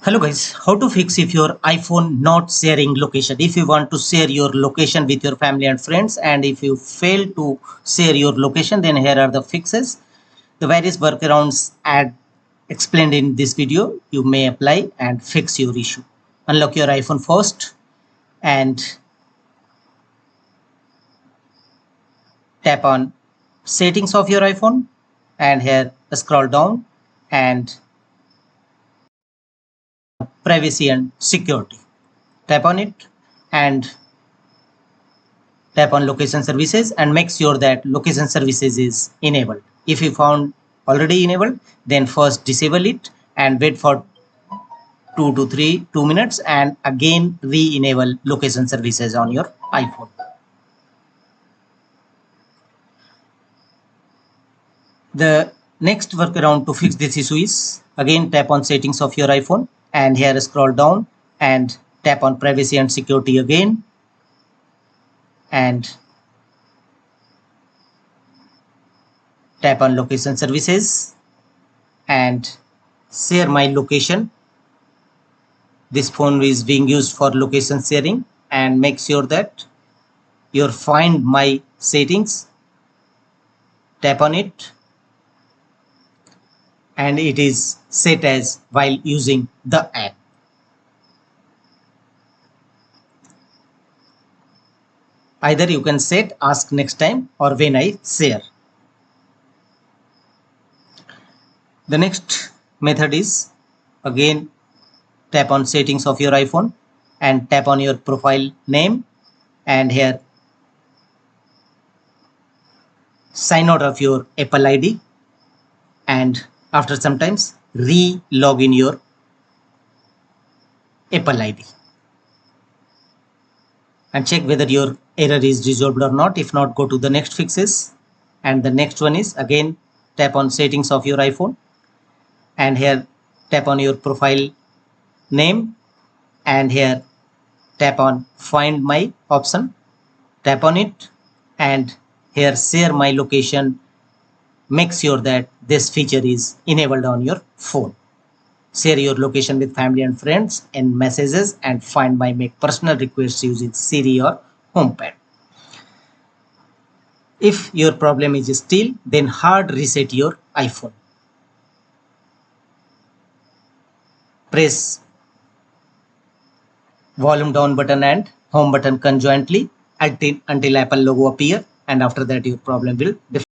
Hello guys, how to fix if your iPhone not sharing location? If you want to share your location with your family and friends, and if you fail to share your location, then here are the fixes. The various workarounds explained in this video you may apply and fix your issue. Unlock your iPhone first and tap on settings of your iPhone, and here scroll down and privacy and security. Tap on it and tap on location services and make sure that location services is enabled. If you found already enabled, then first disable it and wait for 2 minutes and again re-enable location services on your iPhone. The next workaround to fix this issue is again tap on settings of your iPhone and here scroll down and tap on privacy and security again and tap on location services and share my location. This phone is being used for location sharing, and make sure that your find my settings, tap on it and it is set as while using the app. Either you can set ask next time or when I share. The next method is again tap on settings of your iPhone and tap on your profile name and here sign out of your Apple ID and after some times re-log in your Apple ID and check whether your error is resolved or not. If not, go to the next fixes, and the next one is again tap on settings of your iPhone and here tap on your profile name and here tap on find my option, tap on it and here share my location. Make sure that this feature is enabled on your phone. Share your location with family and friends in messages and find my make personal requests using Siri or HomePad. If your problem is still, then hard reset your iPhone. Press volume down button and home button conjointly until Apple logo appear, and after that your problem will